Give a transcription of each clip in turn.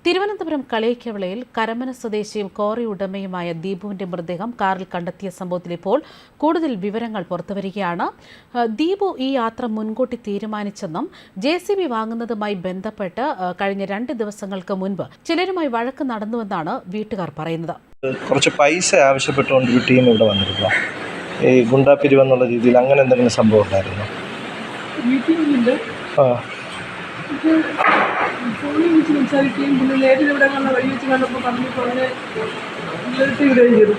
തിരുവനന്തപുരം കളിയിക്കവളയിൽ കരമന സ്വദേശിയും കോറി ഉടമയുമായ ദീപുവിന്റെ മൃതദേഹം കാറിൽ കണ്ടെത്തിയ സംഭവത്തിൽ ഇപ്പോൾ കൂടുതൽ വിവരങ്ങൾ പുറത്തുവരികയാണ്. ദീപു ഈ യാത്ര മുൻകൂട്ടി തീരുമാനിച്ചെന്നും JCB വാങ്ങുന്നതുമായി ബന്ധപ്പെട്ട് കഴിഞ്ഞ 2 ദിവസങ്ങൾക്ക് മുൻപ് ചിലരുമായി വഴക്ക് നടന്നുവെന്നാണ് വീട്ടുകാർ പറയുന്നത്. കുറച്ച് പൈസ ആവശ്യപ്പെട്ടുകൊണ്ട് ഒരു ടീം ഇവിടെ വന്നിരുന്നു. ഈ ഗുണ്ടാപിരിവെന്നുള്ള രീതിയിൽ അങ്ങനെ എന്തെങ്കിലും സംഭവം ഉണ്ടായിരുന്നു? ഫോണിൽ വിളിച്ച് സംസാരിക്കുകയും പിന്നെ നേരിൽ ഇവിടെ കണ്ട വഴി വെച്ച് കണ്ടപ്പോൾ പറഞ്ഞപ്പോൾ അവനെ ഇടുകയും ചെയ്തു.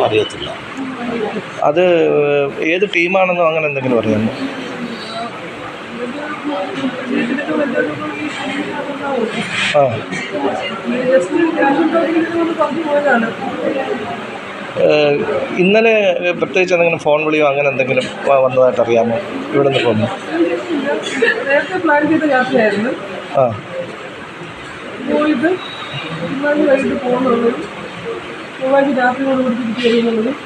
അറിയത്തില്ല അത് ഏത് ടീമാണെന്നോ അങ്ങനെ എന്തെങ്കിലും അറിയാമോ? ഇന്നലെ പ്രത്യേകിച്ച് എന്തെങ്കിലും ഫോൺ വിളിയോ അങ്ങനെ എന്തെങ്കിലും വന്നതായിട്ട് അറിയാമോ? ഇവിടെ നിന്ന് പോകുന്നു നേരത്തെ പ്ലാൻ ചെയ്ത യാത്രയായിരുന്നു. പോയിട്ട് വൈകിട്ട് പോകുന്നുള്ളതും ചൊവ്വാഴ്ച രാത്രിയോട് കൂടി തിരിച്ചു വരുന്നുള്ളതും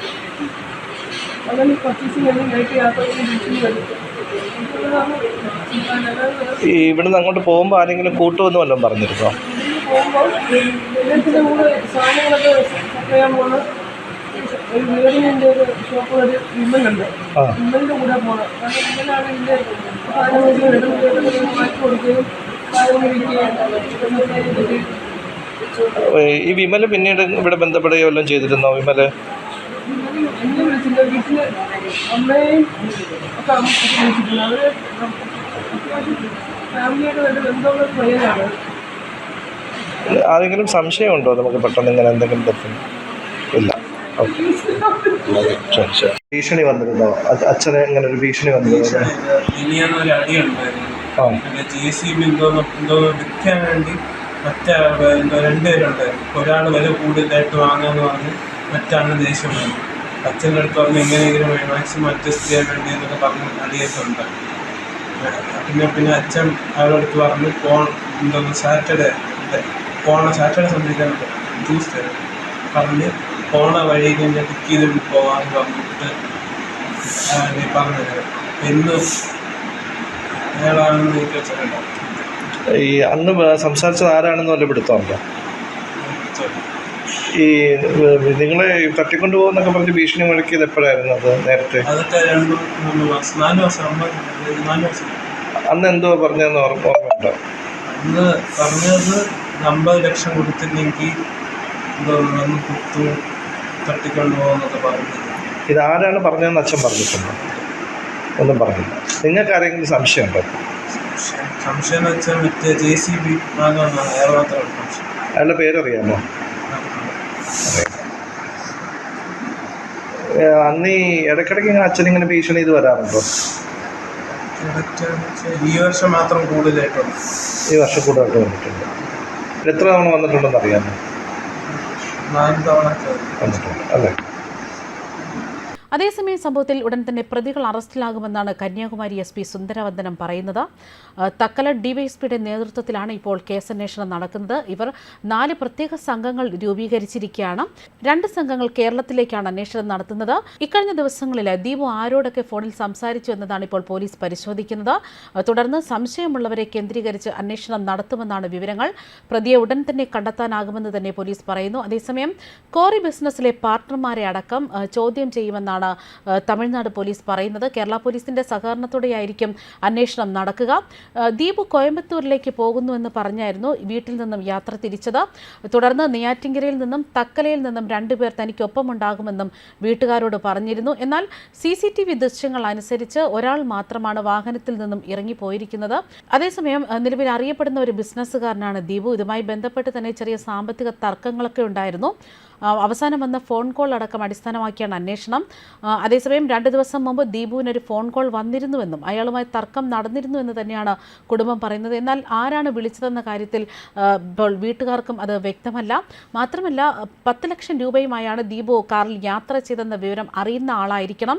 അങ്ങനെ പർച്ചേസിങ് കഴിഞ്ഞ് നൈറ്റ് യാത്ര തിരിച്ചു വരും. ഈ ഇവിടുന്ന് അങ്ങോട്ട് പോകുമ്പോൾ ആരെങ്കിലും കൂട്ടുമെന്ന് വല്ലതും പറഞ്ഞിരുന്നോ? പോകുമ്പോൾ ഇതിൻ്റെ കൂടെ സാധനങ്ങളൊക്കെ സപ്ലൈ ചെയ്യാൻ പോകുന്ന ഒരു വേറിൻ്റെ ഒരു ഷോപ്പ് ഒരു വിമലുണ്ട്. വിമലിൻ്റെ കൂടെ പോകണം. കാരണം വിമലാണ് ഇതിൻ്റെ സാധനങ്ങൾ മാറ്റി കൊടുക്കുകയും സാധനങ്ങൾ വിൽക്കുകയും. ഈ വിമൽ പിന്നീട് ഇവിടെ ബന്ധപ്പെടുകയോ വല്ലതും ചെയ്തിരുന്നോ? വിമല് എന്നെ വിളിച്ചില്ല. വീട്ടിൽ അമ്മയും ഒക്കെ വിളിച്ചിട്ടുണ്ട്. അവർ അത്യാവശ്യം ഫാമിലിയായിട്ട് വേണ്ട ബന്ധമുള്ള പയ്യനാണ്. ആരെങ്കിലും സംശയമുണ്ടോ നമുക്ക് പെട്ടെന്ന് ഇങ്ങനെ എന്തെങ്കിലും പറ്റും? ഇല്ല. ഭീഷണി വന്നിരുന്നോ? അച്ഛനെ ഇങ്ങനെ ഒരു ഭീഷണി വന്നിരുന്നോ? JCB എന്തോ വിൽക്കാൻ വേണ്ടി രണ്ടുപേരുണ്ടായിരുന്നു. ഒരാൾ വില കൂടുതലായിട്ട് വാങ്ങാന്ന് പറഞ്ഞ് മറ്റാണ് ദേഷ്യം വന്നു. അച്ഛൻ്റെ അടുത്ത് പറഞ്ഞ് എങ്ങനെയെങ്കിലും മാക്സിമം അഡ്ജസ്റ്റ് ചെയ്യാൻ വേണ്ടി എന്നൊക്കെ പറഞ്ഞ് അടിയൊക്കെ പിന്നെ അച്ഛൻ അയാളുടെ അടുത്ത് പറഞ്ഞ് സാറ്റർഡേ സംബന്ധിക്കാനുണ്ട് ട്യൂസ്ഡേ പറഞ്ഞ് പോണ വഴിക്ക് ഞാൻ പിക്ക് ചെയ്തിട്ട് പോകാമെന്ന് പറഞ്ഞിട്ട് പറഞ്ഞത് എന്നും അയാളാണെന്ന് എനിക്ക് വെച്ചിട്ടുണ്ടോ? ഈ അന്ന് സംസാരിച്ചത് ആരാണെന്ന് വല്ല പിടുത്തമുണ്ടോ? ഈ നിങ്ങളെ തട്ടിക്കൊണ്ടു പോകുന്നൊക്കെ പറഞ്ഞ് ഭീഷണി മുഴക്കിയത് എപ്പോഴായിരുന്നു? അത് നേരത്തെ അതൊക്കെ 4 മാസം. അന്ന് എന്തോ പറഞ്ഞതെന്ന് ഓർമ്മയുണ്ടോ? അന്ന് പറഞ്ഞത് 50 ലക്ഷം കൊടുത്തില്ലെങ്കിൽ വന്ന് കുത്തു തട്ടിക്കൊണ്ടു പോകുന്നൊക്കെ പറഞ്ഞു. ഇതാരാണ് പറഞ്ഞതെന്ന് അച്ഛൻ പറഞ്ഞിട്ടുണ്ടോ? ഒന്നും പറഞ്ഞില്ല. നിങ്ങൾക്ക് ആരെങ്കിലും സംശയമുണ്ടോ? സംശയം എന്ന് വെച്ചാൽ മറ്റേ JCB വാങ്ങാമെന്നാണ് അയാൾ മാത്രമാണ് സംശയം. അയാളുടെ പേരറിയാമോ? അന്ന് ഈ ഇടയ്ക്കിടയ്ക്ക് ഇങ്ങനെ അച്ഛനിങ്ങനെ ഭീഷണി ചെയ്ത് വരാറുണ്ടോ? ഈ വർഷം മാത്രം കൂടുതലായിട്ടുണ്ട്. ഈ വർഷം കൂടുതലായിട്ട് വന്നിട്ടുണ്ട്. എത്ര തവണ വന്നിട്ടുണ്ടെന്ന് അറിയാമോ? 4 തവണ വന്നിട്ടുണ്ട് അല്ലേ? അതേസമയം സംഭവത്തിൽ ഉടൻ തന്നെ പ്രതികൾ അറസ്റ്റിലാകുമെന്നാണ് കന്യാകുമാരി SP സുന്ദരവന്ദനം പറയുന്നത്. തക്കല ഡിവൈഎസ്പിയുടെ നേതൃത്വത്തിലാണ് ഇപ്പോൾ കേസന്വേഷണം നടക്കുന്നത്. ഇവർ 4 പ്രത്യേക സംഘങ്ങൾ രൂപീകരിച്ചിരിക്കുകയാണ്. 2 സംഘങ്ങൾ കേരളത്തിലേക്കാണ് അന്വേഷണം നടത്തുന്നത്. ഇക്കഴിഞ്ഞ ദിവസങ്ങളിൽ ദീപു ആരോടൊക്കെ ഫോണിൽ സംസാരിച്ചു എന്നതാണ് ഇപ്പോൾ പോലീസ് പരിശോധിക്കുന്നത്. തുടർന്ന് സംശയമുള്ളവരെ കേന്ദ്രീകരിച്ച് അന്വേഷണം നടത്തുമെന്നാണ് വിവരങ്ങൾ. പ്രതിയെ ഉടൻ തന്നെ കണ്ടെത്താനാകുമെന്ന് തന്നെ പോലീസ് പറയുന്നു. അതേസമയം കോറി ബിസിനസ്സിലെ പാർട്ണർമാരെ അടക്കം ചോദ്യം ചെയ്യുമെന്നാണ് തമിഴ്നാട് പോലീസ് പറയുന്നത്. കേരള പോലീസിന്റെ സഹകരണത്തോടെയായിരിക്കും അന്വേഷണം നടക്കുക. ദീപു കോയമ്പത്തൂരിലേക്ക് പോകുന്നുവെന്ന് പറഞ്ഞായിരുന്നു വീട്ടിൽ നിന്നും യാത്ര തിരിച്ചത്. തുടർന്ന് നെയ്യാറ്റിൻകരയിൽ നിന്നും തക്കലയിൽ നിന്നും 2 പേർ തനിക്കൊപ്പമുണ്ടാകുമെന്നും വീട്ടുകാരോട് പറഞ്ഞിരുന്നു. എന്നാൽ CCTV ദൃശ്യങ്ങൾ അനുസരിച്ച് ഒരാൾ മാത്രമാണ് വാഹനത്തിൽ നിന്നും ഇറങ്ങിപ്പോയിരിക്കുന്നത്. അതേസമയം നിലവിൽ അറിയപ്പെടുന്ന ഒരു ബിസിനസ്സുകാരനാണ് ദീപു. ഇതുമായി ബന്ധപ്പെട്ട് തന്നെ ചെറിയ സാമ്പത്തിക തർക്കങ്ങളൊക്കെ ഉണ്ടായിരുന്നു. അവസാനം വന്ന ഫോൺ കോൾ അടക്കം അടിസ്ഥാനമാക്കിയാണ് അന്വേഷണം. അതേസമയം 2 ദിവസം മുമ്പ് ദീപുവിനൊരു ഫോൺ കോൾ വന്നിരുന്നുവെന്നും അയാളുമായി തർക്കം നടന്നിരുന്നുവെന്ന് തന്നെയാണ് കുടുംബം പറയുന്നത്. എന്നാൽ ആരാണ് വിളിച്ചതെന്ന കാര്യത്തിൽ ഇപ്പോൾ വീട്ടുകാർക്കും അത് വ്യക്തമല്ല. മാത്രമല്ല 10 ലക്ഷം രൂപയുമായാണ് ദീപു കാറിൽ യാത്ര ചെയ്തെന്ന വിവരം അറിയുന്ന ആളായിരിക്കണം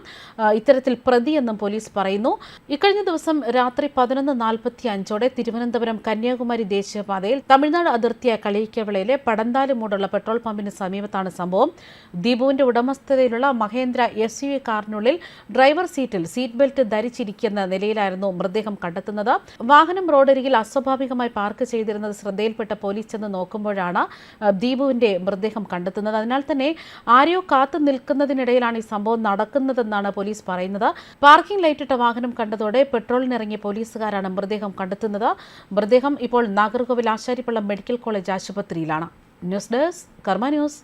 ഇത്തരത്തിൽ പ്രതിയെന്നും പോലീസ് പറയുന്നു. ഇക്കഴിഞ്ഞ ദിവസം രാത്രി 11:45 തിരുവനന്തപുരം കന്യാകുമാരി ദേശീയപാതയിൽ തമിഴ്നാട് അതിർത്തിയായ കളിയിക്കവളയിലെ പടന്താലുമൂടുള്ള പെട്രോൾ പമ്പിന് സമീപം സമീപത്താണ് സംഭവം. ദീപുവിന്റെ ഉടമസ്ഥതയിലുള്ള മഹേന്ദ്ര SUV കാറിനുള്ളിൽ ഡ്രൈവർ സീറ്റിൽ സീറ്റ് ബെൽറ്റ് ധരിച്ചിരിക്കുന്ന നിലയിലായിരുന്നു മൃതദേഹം കണ്ടെത്തുന്നത്. വാഹനം റോഡരികിൽ അസ്വാഭാവികമായി പാർക്ക് ചെയ്തിരുന്നത് ശ്രദ്ധയിൽപ്പെട്ട പോലീസ് ചെന്ന് നോക്കുമ്പോഴാണ് ദീപുവിന്റെ മൃതദേഹം കണ്ടെത്തുന്നത്. അതിനാൽ തന്നെ ആരെയോ കാത്തു നിൽക്കുന്നതിനിടയിലാണ് ഈ സംഭവം നടക്കുന്നതെന്നാണ് പോലീസ് പറയുന്നത്. പാർക്കിംഗ് ലൈറ്റിട്ട വാഹനം കണ്ടതോടെ പെട്രോളിനിറങ്ങിയ പോലീസുകാരാണ് മൃതദേഹം കണ്ടെത്തുന്നത്. മൃതദേഹം ഇപ്പോൾ നാഗർകോവിൽ ആശാരിപ്പള്ളം മെഡിക്കൽ കോളേജ് ആശുപത്രിയിലാണ്. ന്യൂസ് ഡെസ്ക് കർമ്മ ന്യൂസ്.